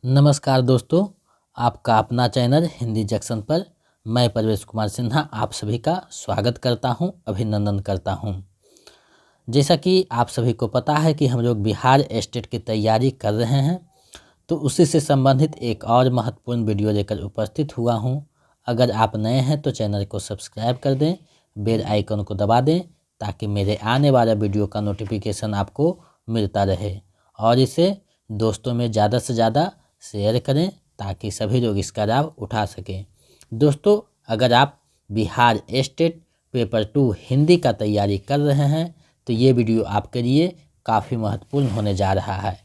नमस्कार दोस्तों, आपका अपना चैनल हिंदी जंक्शन पर मैं परवेश कुमार सिन्हा आप सभी का स्वागत करता हूं, अभिनंदन करता हूं। जैसा कि आप सभी को पता है कि हम लोग बिहार स्टेट की तैयारी कर रहे हैं, तो उसी से संबंधित एक और महत्वपूर्ण वीडियो लेकर उपस्थित हुआ हूं। अगर आप नए हैं तो चैनल को सब्सक्राइब कर दें, बेल आइकन को दबा दें ताकि मेरे आने वाला वीडियो का नोटिफिकेशन आपको मिलता रहे और इसे दोस्तों में ज़्यादा से ज़्यादा शेयर करें ताकि सभी लोग इसका लाभ उठा सकें। दोस्तों, अगर आप बिहार स्टेट पेपर 2 हिंदी का तैयारी कर रहे हैं तो ये वीडियो आपके लिए काफ़ी महत्वपूर्ण होने जा रहा है,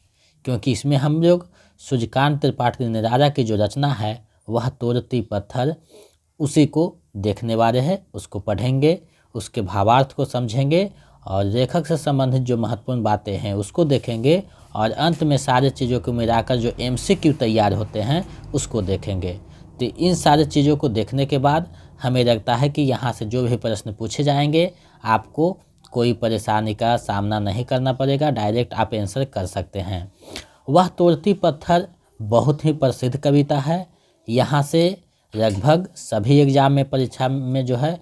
क्योंकि इसमें हम लोग सूर्यकांत त्रिपाठी निराला की जो रचना है वह तोड़ती पत्थर, उसी को देखने वाले हैं, उसको पढ़ेंगे, उसके भावार्थ को समझेंगे और लेखक से संबंधित जो महत्वपूर्ण बातें हैं उसको देखेंगे और अंत में सारे चीज़ों को मिलाकर जो MCQ तैयार होते हैं उसको देखेंगे। तो इन सारी चीज़ों को देखने के बाद हमें लगता है कि यहाँ से जो भी प्रश्न पूछे जाएंगे आपको कोई परेशानी का सामना नहीं करना पड़ेगा, डायरेक्ट आप आंसर कर सकते हैं। वह तोड़ती पत्थर बहुत ही प्रसिद्ध कविता है। यहाँ से लगभग सभी एग्जाम में परीक्षा में जो है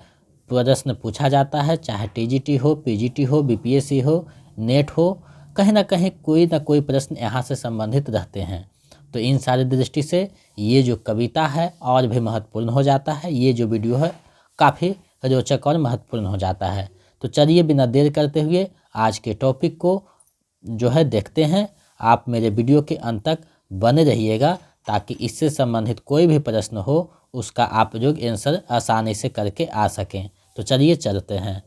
प्रश्न पूछा जाता है, चाहे TGT हो, PGT हो, BPSC हो, नेट हो, कहीं ना कहीं कोई ना कोई प्रश्न यहाँ से संबंधित रहते हैं। तो इन सारी दृष्टि से ये जो कविता है और भी महत्वपूर्ण हो जाता है, ये जो वीडियो है काफ़ी रोचक और महत्वपूर्ण हो जाता है। तो चलिए बिना देर करते हुए आज के टॉपिक को जो है देखते हैं। आप मेरे वीडियो के अंत तक बने रहिएगा ताकि इससे संबंधित कोई भी प्रश्न हो उसका आप लोग आंसर आसानी से करके आ सकें। तो चलिए चलते हैं।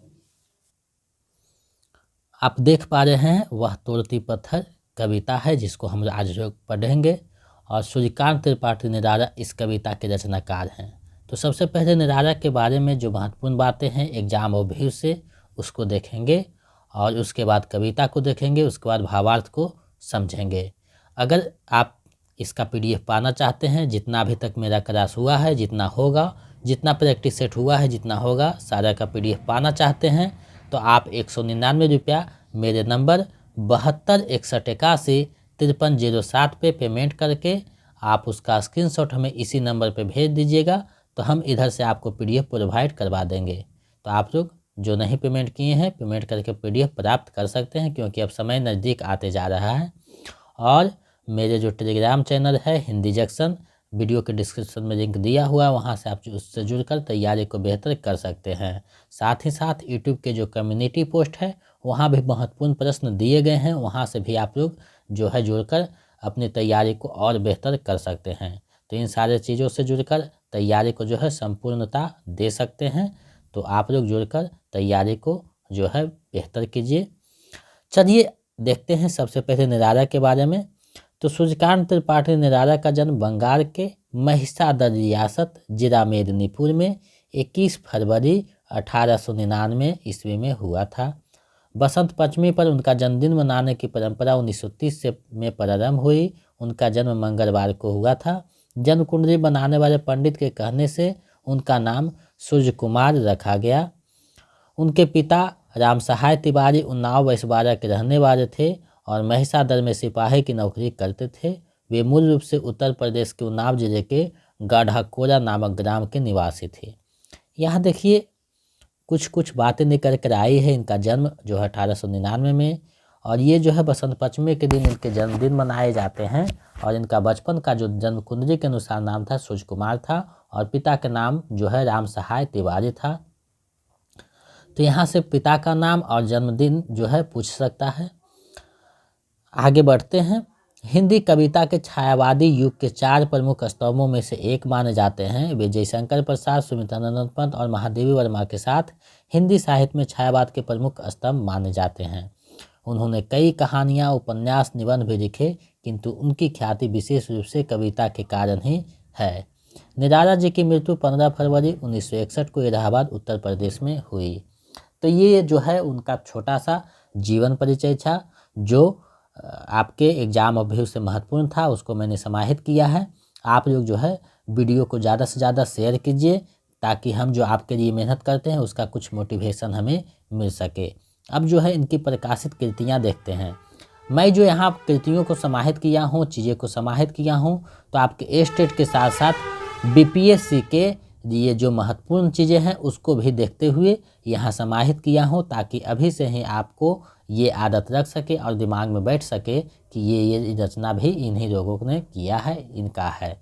आप देख पा रहे हैं वह तोड़ती पत्थर कविता है जिसको हम आज लोग पढ़ेंगे और सूर्यकांत त्रिपाठी निराला इस कविता के रचनाकार हैं। तो सबसे पहले निराला के बारे में जो महत्वपूर्ण बातें हैं एग्जाम ओवरव्यू से उसको देखेंगे और उसके बाद कविता को देखेंगे, उसके बाद भावार्थ को समझेंगे। अगर आप इसका PDF पाना चाहते हैं, जितना अभी तक मेरा क्लास हुआ है, जितना होगा, जितना प्रैक्टिस सेट हुआ है, जितना होगा सारा का PDF पाना चाहते हैं तो आप 199 रुपया मेरे नंबर 7261815307 पे पेमेंट करके आप उसका स्क्रीनशॉट हमें इसी नंबर पे भेज दीजिएगा, तो हम इधर से आपको PDF प्रोवाइड करवा देंगे। तो आप लोग जो नहीं पेमेंट किए हैं पेमेंट करके PDF प्राप्त कर सकते हैं, क्योंकि अब समय नज़दीक आते जा रहा है। और मेरे जो टेलीग्राम चैनल है हिंदी जंक्शन, वीडियो के डिस्क्रिप्शन में लिंक दिया हुआ है, वहाँ से आप उससे जुड़कर तैयारी को बेहतर कर सकते हैं। साथ ही साथ यूट्यूब के जो कम्युनिटी पोस्ट है वहाँ भी महत्वपूर्ण प्रश्न दिए गए हैं, वहाँ से भी आप लोग जो है जुड़कर अपनी तैयारी को और बेहतर कर सकते हैं। तो इन सारे चीज़ों से जुड़कर तैयारी को जो है संपूर्णता दे सकते हैं। तो आप लोग जुड़कर तैयारी को जो है बेहतर कीजिए। चलिए देखते हैं सबसे पहले निराला के बारे में। तो सूर्यकांत त्रिपाठी निराला का जन्म बंगाल के महिसादर रियासत जिला मेदिनीपुर में 21 फरवरी 1899 ईस्वी में हुआ था। बसंत पंचमी पर उनका जन्मदिन मनाने की परंपरा 1930 से में प्रारंभ हुई। उनका जन्म मंगलवार को हुआ था। जन्म कुंडली बनाने वाले पंडित के कहने से उनका नाम सूर्य कुमार रखा गया। उनके पिता राम सहाय तिवारी उन्नाव वैश्वाड़ा के रहने वाले थे और महिसादर में सिपाही की नौकरी करते थे। वे मूल रूप से उत्तर प्रदेश के उन्नाव जिले के गाढ़ाकोला नामक ग्राम के निवासी थे। यहाँ देखिए कुछ बातें निकल कर आई है। इनका जन्म जो है 1899 में, और ये जो है बसंत पंचमी के दिन इनके जन्मदिन मनाए जाते हैं। और इनका बचपन का जो जन्म कुंडली के अनुसार नाम था सूर्य कुमार था और पिता का नाम जो है राम सहाय तिवारी था। तो यहाँ से पिता का नाम और जन्मदिन जो है पूछ सकता है। आगे बढ़ते हैं। हिंदी कविता के छायावादी युग के 4 प्रमुख स्तंभों में से एक माने जाते हैं। वे जयशंकर प्रसाद, सुमित्रानंद पंत और महादेवी वर्मा के साथ हिंदी साहित्य में छायावाद के प्रमुख स्तंभ माने जाते हैं। उन्होंने कई कहानियाँ, उपन्यास, निबंध भी लिखे, किंतु उनकी ख्याति विशेष रूप से कविता के कारण ही है। निराला जी की मृत्यु 15 फरवरी 1961 को इलाहाबाद उत्तर प्रदेश में हुई। तो ये जो है उनका छोटा सा जीवन परिचय था, जो आपके एग्जाम ओवरव्यू से महत्वपूर्ण था, उसको मैंने समाहित किया है। आप लोग जो है वीडियो को ज़्यादा से ज़्यादा शेयर कीजिए ताकि हम जो आपके लिए मेहनत करते हैं उसका कुछ मोटिवेशन हमें मिल सके। अब जो है इनकी प्रकाशित कृतियाँ देखते हैं। मैं जो यहाँ कृतियों को समाहित किया हूँ, चीज़ें को समाहित किया हूँ, तो आपके एस्टेट के साथ साथ बीपीएससी के ये जो महत्वपूर्ण चीज़ें हैं उसको भी देखते हुए यहाँ समाहित किया हूँ, ताकि अभी से ही आपको ये आदत रख सके और दिमाग में बैठ सके कि ये रचना भी इन्हीं लोगों ने किया है, इनका है।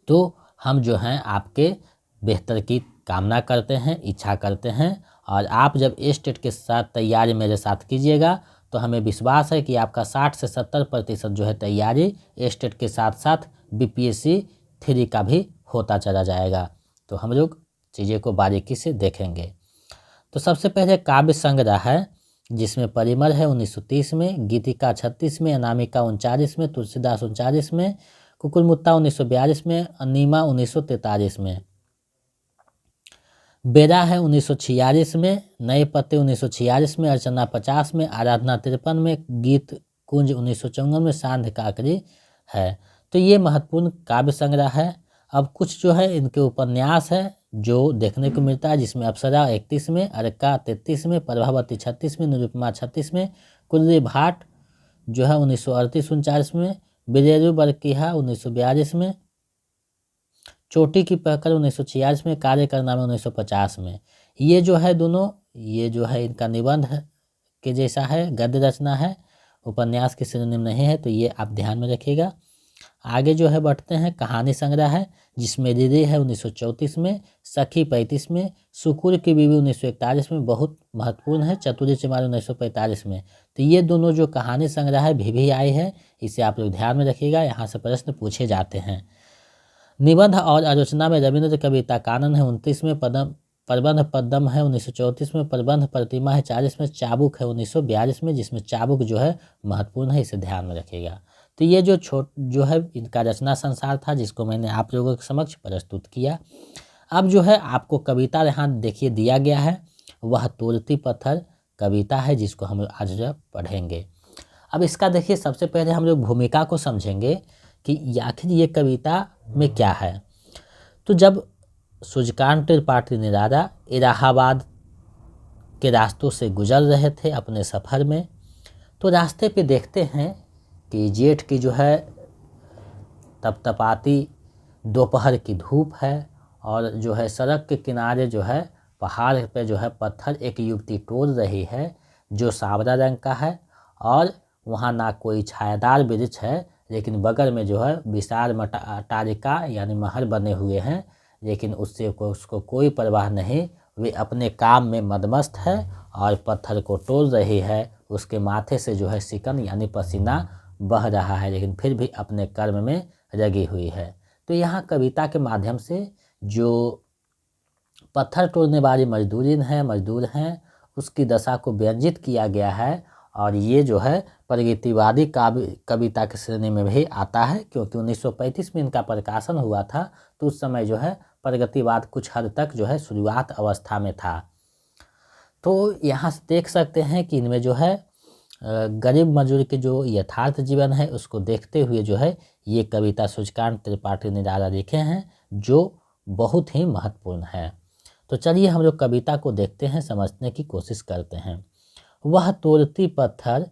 तो हम जो हैं आपके बेहतर की कामना करते हैं, इच्छा करते हैं, और आप जब एस्टेट के साथ तैयारी मेरे साथ कीजिएगा तो हमें विश्वास है कि आपका 60 से 70% जो है तैयारी एस्टेट के साथ साथ बीपीएससी 3 का भी होता चला जाएगा। तो हम लोग चीज़ें को बारीकी से देखेंगे। तो सबसे पहले काव्य संग्रह है, जिसमें परिमल है 1930 में, गीतिका 36 में, अनामिका 39 में, तुलसीदास 39 में, कुकुरमुत्ता 1942 में, अनीमा 1943 में, बेरा है 1946 में, नए पत्ते 1946 में, अर्चना 50 में, आराधना 53 में, गीत कुंज 1954 में, सांध्य काकरी है। तो ये महत्वपूर्ण काव्य संग्रह है। अब कुछ जो है इनके उपन्यास है जो देखने को मिलता है, जिसमें अप्सरा 31 में, अर्का 33 में, प्रभावती 36 में, निरुपमा 36 में, कुर्री भाट जो है 1938-39 में, बिरेरू बरकीहा 1942 में, चोटी की पकड़ 1946 में, कार्य करना में 1950 में। ये जो है दोनों, ये जो है इनका निबंध के जैसा है, गद्य रचना है, उपन्यास की श्रेणी में नहीं है, तो ये आप ध्यान में रखिएगा। आगे जो है बढ़ते हैं, कहानी संग्रह है, जिसमें दीदी है 1934 में, सखी 35 में, सुकुर की बीवी 1941 में, बहुत महत्वपूर्ण है, चतुरी चमार 1945 में। तो ये दोनों जो कहानी संग्रह है VVI है, इसे आप लोग ध्यान में रखिएगा, यहाँ से प्रश्न पूछे जाते हैं। निबंध और आलोचना में रविंद्र कविता कानन है 29 में, प्रबंध पद्म है 1934 में, प्रबंध प्रतिमा है 40 में, चाबुक है 1942 में, जिसमें चाबुक जो है महत्वपूर्ण है, इसे ध्यान में रखिएगा। तो ये जो है इनका रचना संसार था, जिसको मैंने आप लोगों के समक्ष प्रस्तुत किया। अब जो है आपको कविता यहाँ देखिए दिया गया है, वह तोड़ती पत्थर कविता है, जिसको हम आज जो पढ़ेंगे। अब इसका देखिए सबसे पहले हम लोग भूमिका को समझेंगे कि आखिर ये कविता में क्या है। तो जब सूर्यकांत त्रिपाठी निराला इलाहाबाद के रास्तों से गुजर रहे थे अपने सफ़र में, तो रास्ते पे देखते हैं कि जेठ की जो है तपतपाती दोपहर की धूप है, और जो है सड़क के किनारे जो है पहाड़ पे जो है पत्थर एक युवती तोड़ रही है, जो सांवला रंग का है, और वहाँ ना कोई छायादार वृक्ष है, लेकिन बगल में जो है विशाल अट्टालिका यानी महल बने हुए हैं, लेकिन उसको कोई परवाह नहीं, वे अपने काम में मदमस्त है और पत्थर को तोड़ रही है। उसके माथे से जो है सिकन यानी पसीना बह रहा है, लेकिन फिर भी अपने कर्म में लगी हुई है। तो यहाँ कविता के माध्यम से जो पत्थर तोड़ने वाली मजदूर हैं उसकी दशा को व्यंजित किया गया है, और ये जो है प्रगतिवादी कविता की श्रेणी में भी आता है, क्योंकि 1935 में इनका प्रकाशन हुआ था, तो उस समय जो है प्रगतिवाद कुछ हद तक जो है शुरुआत अवस्था में था। तो यहाँ से देख सकते हैं कि इनमें जो है गरीब मजदूर के जो यथार्थ जीवन है उसको देखते हुए जो है ये कविता सूर्यकांत त्रिपाठी निराला लिखे हैं, जो बहुत ही महत्वपूर्ण है। तो चलिए हम लोग कविता को देखते हैं, समझने की कोशिश करते हैं। वह तोड़ती पत्थर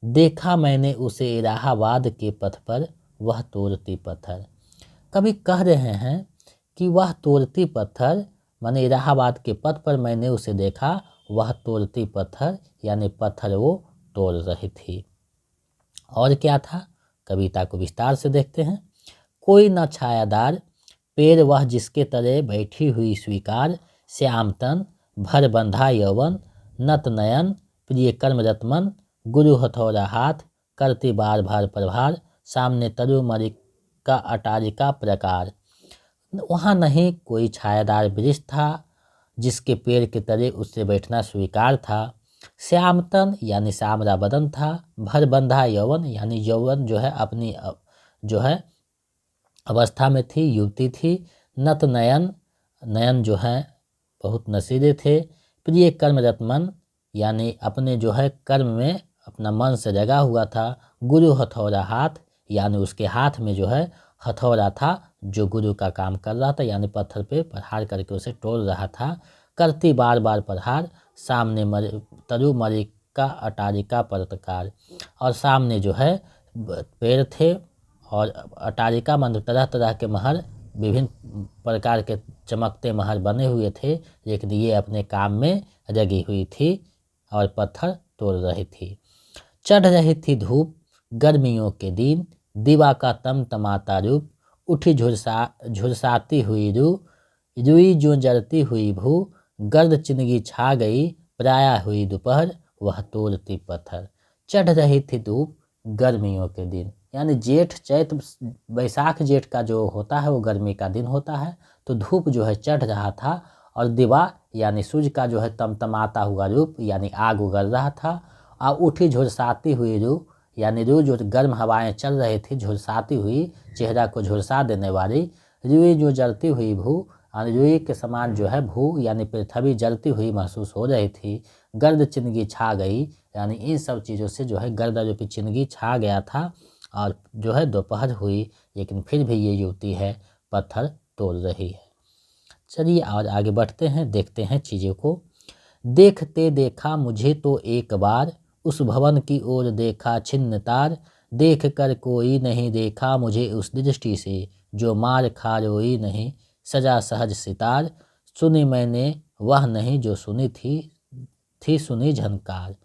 देखा मैंने उसे इलाहाबाद के पथ पर, वह तोड़ती पत्थर। कभी कह रहे हैं कि वह तोड़ती पत्थर माने इलाहाबाद के पथ पर मैंने उसे देखा, वह तोड़ती पत्थर यानी पत्थर वो तोड़ रही थी। और क्या था, कविता को विस्तार से देखते हैं। कोई न छायादार पेड़ वह जिसके तले बैठी हुई स्वीकार, श्याम तन भर बंधा यौवन, नत नयन प्रिय कर्मरत मन, गुरु हथौड़ा हाथ करती बार भार प्रभार, सामने तरु मरी का अटारिका प्रकार। वहाँ नहीं कोई छायादार वृक्ष था जिसके पेड़ के तले उससे बैठना स्वीकार था, श्यामतन यानी श्यामला बदन था, भर बंधा यौवन यानी यौवन जो है अपनी जो है अवस्था में थी, युवती थी, नत नयन नयन जो है बहुत नशीले थे, प्रिय कर्मरत मन यानी अपने जो है कर्म में अपना मन से लगा हुआ था, गुरु हथौड़ा हाथ यानी उसके हाथ में जो है हथौड़ा था जो गुरु का काम कर रहा था, यानी पत्थर पे प्रहार करके उसे तोड़ रहा था, करती बार बार प्रहार, सामने तरु मरी का अटारिका पर्तकार। और सामने जो है पेड़ थे और अटारिका मतलब तरह तरह के महल, विभिन्न प्रकार के चमकते महल बने हुए थे, लेकिन ये अपने काम में लगी हुई थी और पत्थर तोड़ रही थी। चढ़ रही थी धूप गर्मियों के दिन, दीवा का तमतमाता रूप, उठी झुरसाती हुई रुई जो जलती हुई भू, गर्द चिनगी छा गई प्राया हुई दोपहर, वह तोड़ती पत्थर। चढ़ रही थी धूप गर्मियों के दिन, यानी जेठ चैत बैसाख जेठ का जो होता है वो गर्मी का दिन होता है, तो धूप जो है चढ़ रहा था और दिवा यानी सूर्य का जो है तमतमाता हुआ रूप यानी आग उगल रहा था, और उठी झुरसाती हुई रूह यानी रूह जो गर्म हवाएं चल रही थी झुरसाती हुई, चेहरा को झुरसा देने वाली, रुई जो जलती हुई भू और रुई के समान जो है भू यानी पृथ्वी जलती हुई महसूस हो रही थी। गर्द चिनगी छा गई यानी इन सब चीज़ों से जो है गर्द रूपी चिनगी छा गया था और जो है दोपहर हुई, लेकिन फिर भी ये युवती है पत्थर तोड़ रही है। चलिए और आगे बढ़ते हैं, देखते हैं चीज़ों को। देखते देखा मुझे तो एक बार, उस भवन की ओर देखा छिन्न तार, देख कर कोई नहीं देखा मुझे उस दृष्टि से, जो मार खा रोई नहीं सजा सहज सितार, सुनी मैंने वह नहीं जो सुनी थी सुनी झनकार।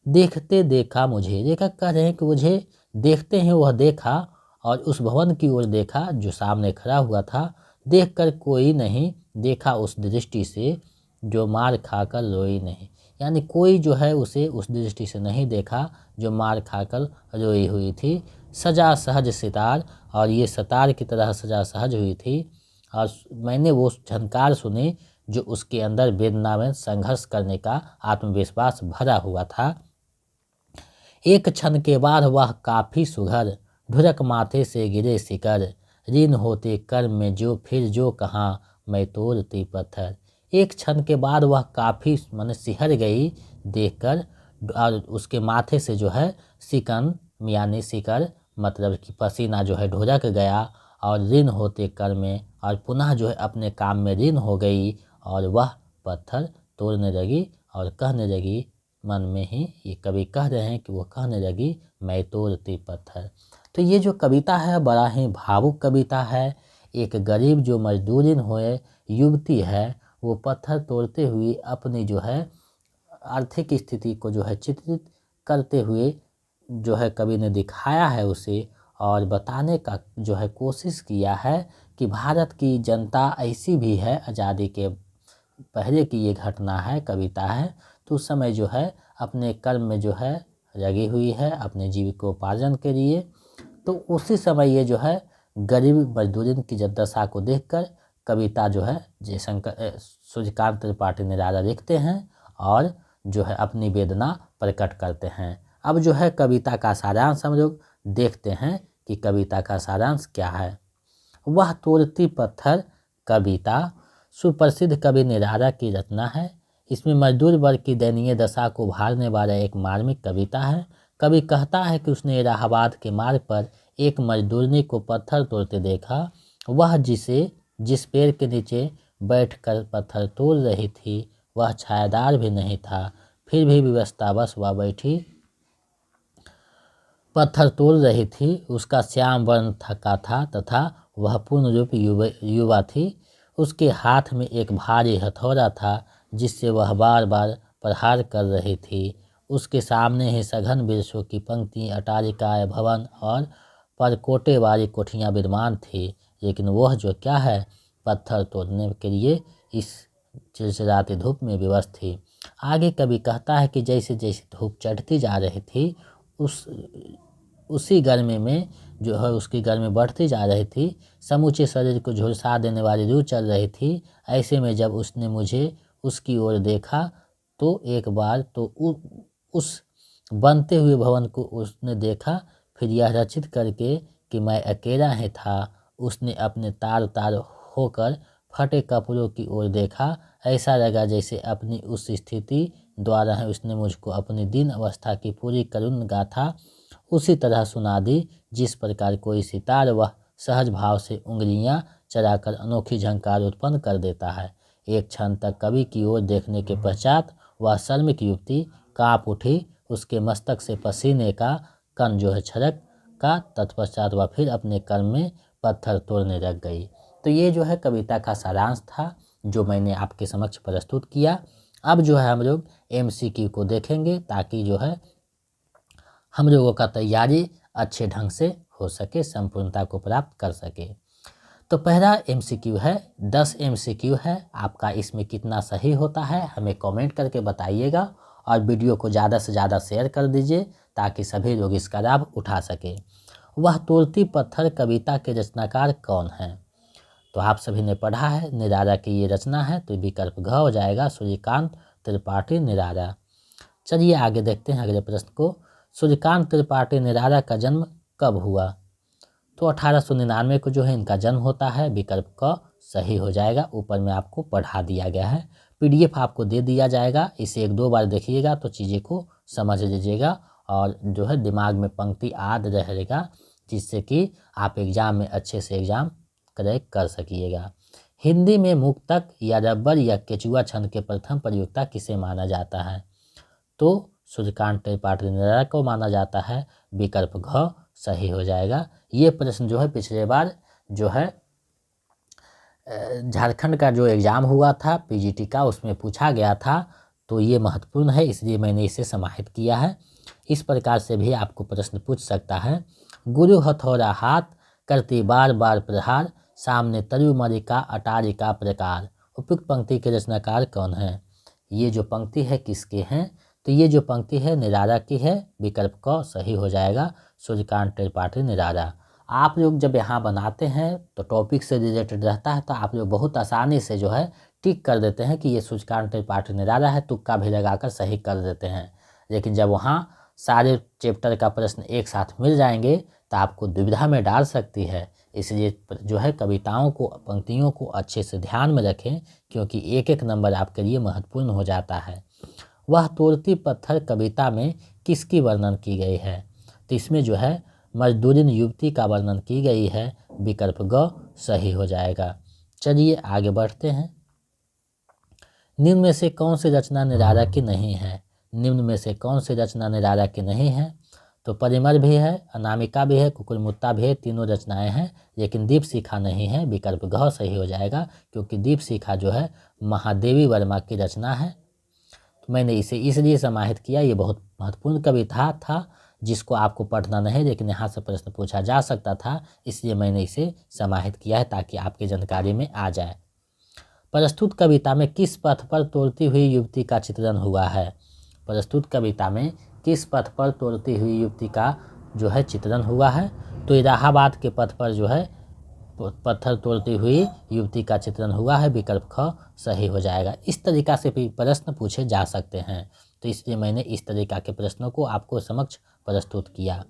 देखते देखा मुझे, देखा कह रहे हैं कि मुझे देखते हैं वह देखा और उस भवन की ओर देखा जो सामने खड़ा हुआ था, देख कर कोई नहीं देखा उस दृष्टि से, जो मार खाकर रोई नहीं, यानी कोई जो है उसे उस दृष्टि से नहीं देखा जो मार खाकर रोई हुई थी। सजा सहज सितार, और ये सितार की तरह सजा सहज हुई थी, और मैंने वो झनकार सुनी जो उसके अंदर वेदना में संघर्ष करने का आत्मविश्वास भरा हुआ था। एक क्षण के बाद वह काफी सुघर, ढुरक माथे से गिरे शिकर, ऋण होते कर्म में जो फिर जो कहाँ मैं तोड़ती पत्थर। एक क्षण के बाद वह काफ़ी मन सिहर गई देखकर, और उसके माथे से जो है सिकन यानी शिकर मतलब कि पसीना जो है ढुरक गया और ऋण होते कर में, और पुनः जो है अपने काम में ऋण हो गई और वह पत्थर तोड़ने लगी और कहने लगी मन में ही, ये कवि कह रहे हैं कि वो कहने लगी मैं तोड़ती पत्थर। तो ये जो कविता है बड़ा ही भावुक कविता है। एक गरीब जो मजदूरिन हुए युवती है वो पत्थर तोड़ते हुए अपनी जो है आर्थिक स्थिति को जो है चित्रित करते हुए जो है कवि ने दिखाया है उसे, और बताने का जो है कोशिश किया है कि भारत की जनता ऐसी भी है। आज़ादी के पहले की ये घटना है, कविता है, तो उस समय जो है अपने कर्म में जो है लगी हुई है अपने जीविकोपार्जन के लिए। तो उसी समय ये जो है गरीब मजदूरिन की जब दशा को देखकर कविता जो है जयशंकर सूर्यकांत त्रिपाठी निराला लिखते हैं और जो है अपनी वेदना प्रकट करते हैं। अब जो है कविता का सारांश हम लोग देखते हैं कि कविता का सारांश क्या है। वह तोड़ती पत्थर कविता सुप्रसिद्ध कवि निराला की रचना है। इसमें मजदूर वर्ग की दयनीय दशा को उभारने वाला एक मार्मिक कविता है। कवि कहता है कि उसने इलाहाबाद के मार्ग पर एक मजदूरनी को पत्थर तोड़ते देखा। वह जिस पेड़ के नीचे बैठकर पत्थर तोड़ रही थी वह छायादार भी नहीं था, फिर भी विवशतावश वह बैठी पत्थर तोड़ रही थी। उसका श्याम वर्ण थका था तथा वह पूर्ण रूप युवा थी। उसके हाथ में एक भारी हथौड़ा था जिससे वह बार बार प्रहार कर रही थी। उसके सामने ही सघन वृक्षों की पंक्ति, अटारिकाएं, भवन और परकोटे वाली कोठियाँ विद्यमान थी, लेकिन वह जो क्या है पत्थर तोड़ने के लिए इस चिलचिलाती धूप में विवश थी। आगे कवि कहता है कि जैसे जैसे धूप चढ़ती जा रही थी उसी गर्मी में जो है उसकी गर्मी बढ़ती जा रही थी। समूचे शरीर को झुलसा देने वाली लू चल रही थी। ऐसे में जब उसने मुझे उसकी ओर देखा तो एक बार तो उस बनते हुए भवन को उसने देखा, फिर यह रचित करके कि मैं अकेला ही था उसने अपने तार तार होकर फटे कपड़ों की ओर देखा। ऐसा लगा जैसे अपनी उस स्थिति द्वारा है उसने मुझको अपनी दीन अवस्था की पूरी करुण गाथा उसी तरह सुना दी जिस प्रकार कोई सितार वह सहज भाव से उंगलियां चलाकर अनोखी झंकार उत्पन्न कर देता है। एक क्षण तक कवि की ओर देखने के पश्चात वह श्रमिक युवती काँप उठी, उसके मस्तक से पसीने का कण जो है छलक का, तत्पश्चात वह फिर अपने कर्म में पत्थर तोड़ने लग गई। तो ये जो है कविता का सारांश था जो मैंने आपके समक्ष प्रस्तुत किया। अब जो है हम लोग MCQ को देखेंगे ताकि जो है हम लोगों का तैयारी अच्छे ढंग से हो सके, संपूर्णता को प्राप्त कर सके। तो पहला MCQ है, 10 MCQ है, आपका इसमें कितना सही होता है हमें कमेंट करके बताइएगा और वीडियो को ज़्यादा से ज़्यादा शेयर कर दीजिए ताकि सभी लोग इसका लाभ उठा सके। वह तोड़ती पत्थर कविता के रचनाकार कौन हैं? तो आप सभी ने पढ़ा है, निराला की ये रचना है, तो विकल्प घ हो जाएगा, सूर्यकांत त्रिपाठी निराला। चलिए आगे देखते हैं अगले प्रश्न को। सूर्यकांत त्रिपाठी निराला का जन्म कब हुआ? तो 1899 को जो है इनका जन्म होता है, विकल्प क सही हो जाएगा। ऊपर में आपको पढ़ा दिया गया है, PDF आपको दे दिया जाएगा, इसे 1-2 बार देखिएगा तो चीज़ें को समझ लीजिएगा और जो है दिमाग में पंक्ति याद रहेगा, जिससे कि आप एग्ज़ाम में अच्छे से एग्ज़ाम क्रैक कर सकिएगा। हिंदी में मुक्तक या रबर या केचुआ छंद के प्रथम प्रयोक्ता किसे माना जाता है? तो सूर्यकांत त्रिपाठी निराला को माना जाता है, विकल्प घ सही हो जाएगा। ये प्रश्न जो है पिछले बार जो है झारखंड का जो एग्ज़ाम हुआ था PGT का, उसमें पूछा गया था, तो ये महत्वपूर्ण है इसलिए मैंने इसे समाहित किया है। इस प्रकार से भी आपको प्रश्न पूछ सकता है। गुरु हथौड़ा हाथ, करती बार बार प्रहार, सामने तरु मरिका अटारिका प्रकार। उपयुक्त पंक्ति के रचनाकार कौन है? ये जो पंक्ति है किसके हैं? तो ये जो पंक्ति है निराला की है, विकल्प क सही हो जाएगा, सूर्यकांत त्रिपाठी निराला। आप लोग जब यहाँ बनाते हैं तो टॉपिक से रिलेटेड रहता है, तो आप लोग बहुत आसानी से जो है टिक कर देते हैं कि ये सूर्यकांत त्रिपाठी निराला है, तुक्का भी लगाकर सही कर देते हैं। लेकिन जब वहाँ सारे चैप्टर का प्रश्न एक साथ मिल जाएंगे तो आपको दुविधा में डाल सकती है। इसलिए जो है कविताओं को, पंक्तियों को अच्छे से ध्यान में रखें, क्योंकि एक एक नंबर आपके लिए महत्वपूर्ण हो जाता है। वह तोड़ती पत्थर कविता में किसकी वर्णन की गई है? तो इसमें जो है मजदूरिन युवती का वर्णन की गई है, विकल्प ग सही हो जाएगा। चलिए आगे बढ़ते हैं। निम्न में से कौन सी रचना निराला की नहीं है? निम्न में से कौन सी रचना निराला की नहीं है? तो परिमल भी है, अनामिका भी है, कुकुरमुत्ता भी है, तीनों रचनाएं हैं, लेकिन दीपशिखा नहीं है, विकल्प घ सही हो जाएगा, क्योंकि दीपशिखा जो है महादेवी वर्मा की रचना है। तो मैंने इसे इसलिए समाहित किया, ये बहुत महत्वपूर्ण कविता था जिसको आपको पढ़ना नहीं, लेकिन यहाँ से प्रश्न पूछा जा सकता था, इसलिए मैंने इसे समाहित किया है ताकि आपकी जानकारी में आ जाए। प्रस्तुत कविता में किस पथ पर तोड़ती हुई युवती का चित्रण हुआ है? प्रस्तुत कविता में किस पथ पर तोड़ती हुई युवती का जो है चित्रण हुआ है? तो इलाहाबाद के पथ पर जो है पत्थर तोड़ती हुई युवती का चित्रण हुआ है, विकल्प ख सही हो जाएगा। इस तरीका से भी प्रश्न पूछे जा सकते हैं, तो इसलिए मैंने इस तरीका के प्रश्नों को आपको समक्ष प्रस्तुत किया।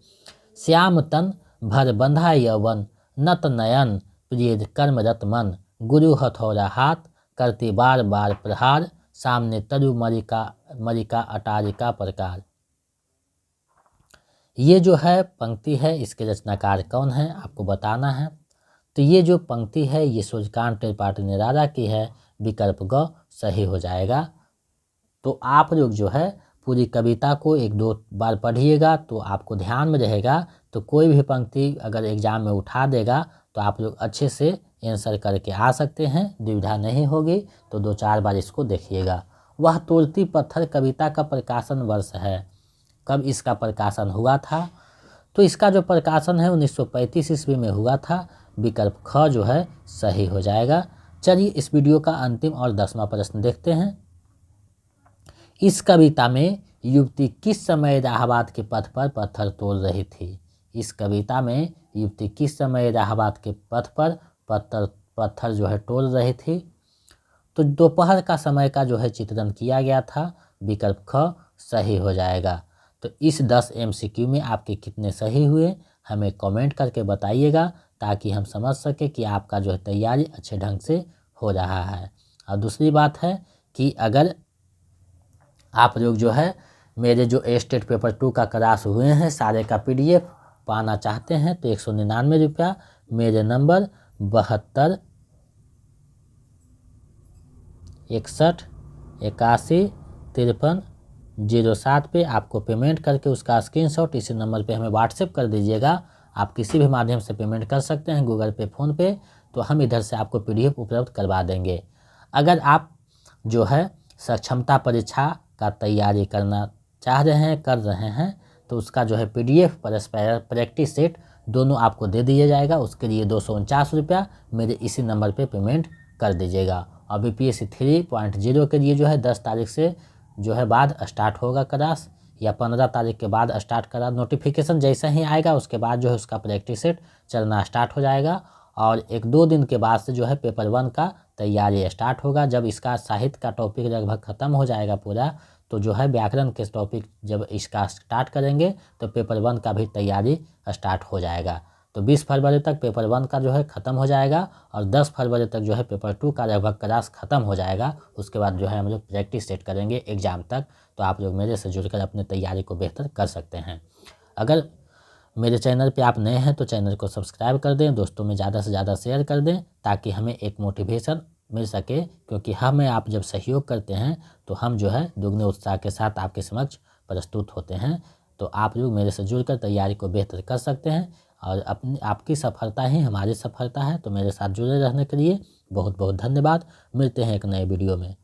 श्याम तन भर बंधा यौवन, नत नयन प्रिय कर्मरत मन, गुरु हथौड़ा हाथ, करती बार बार प्रहार, सामने तरु मरिका अटारिका प्रकार। ये जो है पंक्ति है, इसके रचनाकार कौन है आपको बताना है। तो ये जो पंक्ति है ये सूर्यकांत त्रिपाठी निराला की है, विकल्प ग सही हो जाएगा। तो आप लोग जो है पूरी कविता को 1-2 बार पढ़िएगा तो आपको ध्यान में रहेगा, तो कोई भी पंक्ति अगर एग्ज़ाम में उठा देगा तो आप लोग अच्छे से आंसर करके आ सकते हैं, दुविधा नहीं होगी। तो 2-4 बार इसको देखिएगा। वह तोड़ती पत्थर कविता का प्रकाशन वर्ष है, कब इसका प्रकाशन हुआ था? तो इसका जो प्रकाशन है 1935 ईस्वी में हुआ था, विकल्प ख जो है सही हो जाएगा। चलिए इस वीडियो का अंतिम और 10वां प्रश्न देखते हैं। इस कविता में युवती किस समय इलाहाबाद के पथ पर पत्थर तोड़ रही थी? इस कविता में युवती किस समय इलाहाबाद के पथ पर पत्थर जो है तोड़ रही थी? तो दोपहर का समय का जो है चित्रण किया गया था, विकल्प ख सही हो जाएगा। तो इस 10 MCQ में आपके कितने सही हुए हमें कमेंट करके बताइएगा, ताकि हम समझ सके कि आपका जो है तैयारी अच्छे ढंग से हो रहा है। और दूसरी बात है कि अगर आप लोग जो है मेरे जो स्टेट पेपर 2 का क्लास हुए हैं सारे का PDF पाना चाहते हैं तो 199 रुपया, मेरे नंबर 72 61 81 53 07 पे आपको पेमेंट करके उसका स्क्रीनशॉट इसी नंबर पे हमें व्हाट्सएप कर दीजिएगा। आप किसी भी माध्यम से पेमेंट कर सकते हैं, गूगल पे, फ़ोन पे, तो हम इधर से आपको PDF उपलब्ध करवा देंगे। अगर आप जो है सक्षमता परीक्षा का तैयारी करना चाह रहे हैं, कर रहे हैं, तो उसका जो है PDF प्रैक्टिस सेट दोनों आपको दे दिया जाएगा। उसके लिए 249 रुपया मेरे इसी नंबर पे पेमेंट कर दीजिएगा। और BPSC 3.0 के लिए जो है 10 तारीख से जो है बाद स्टार्ट होगा क्लास, या 15 तारीख के बाद स्टार्ट करा। नोटिफिकेशन जैसा ही आएगा उसके बाद जो है उसका प्रैक्टिस सेट चलना स्टार्ट हो जाएगा। और 1-2 दिन के बाद से जो है पेपर 1 का तैयारी स्टार्ट होगा। जब इसका साहित्य का टॉपिक लगभग ख़त्म हो जाएगा पूरा, तो जो है व्याकरण के टॉपिक जब इसका स्टार्ट करेंगे तो पेपर 1 का भी तैयारी स्टार्ट हो जाएगा। तो 20 फरवरी तक पेपर 1 का जो है ख़त्म हो जाएगा और 10 फरवरी तक जो है पेपर 2 का लगभग क्लास ख़त्म हो जाएगा। उसके बाद जो है हम लोग प्रैक्टिस सेट करेंगे एग्ज़ाम तक। तो आप लोग मेरे से जुड़कर अपने तैयारी को बेहतर कर सकते हैं। अगर मेरे चैनल पे आप नए हैं तो चैनल को सब्सक्राइब कर दें, दोस्तों में ज़्यादा से ज़्यादा शेयर कर दें, ताकि हमें एक मोटिवेशन मिल सके। क्योंकि हमें आप जब सहयोग करते हैं तो हम जो है दुगने उत्साह के साथ आपके समक्ष प्रस्तुत होते हैं। तो आप लोग मेरे से जुड़कर तैयारी को बेहतर कर सकते हैं और आपकी सफलता ही हमारी सफलता है। तो मेरे साथ जुड़े रहने के लिए बहुत बहुत धन्यवाद। मिलते हैं एक नए वीडियो में।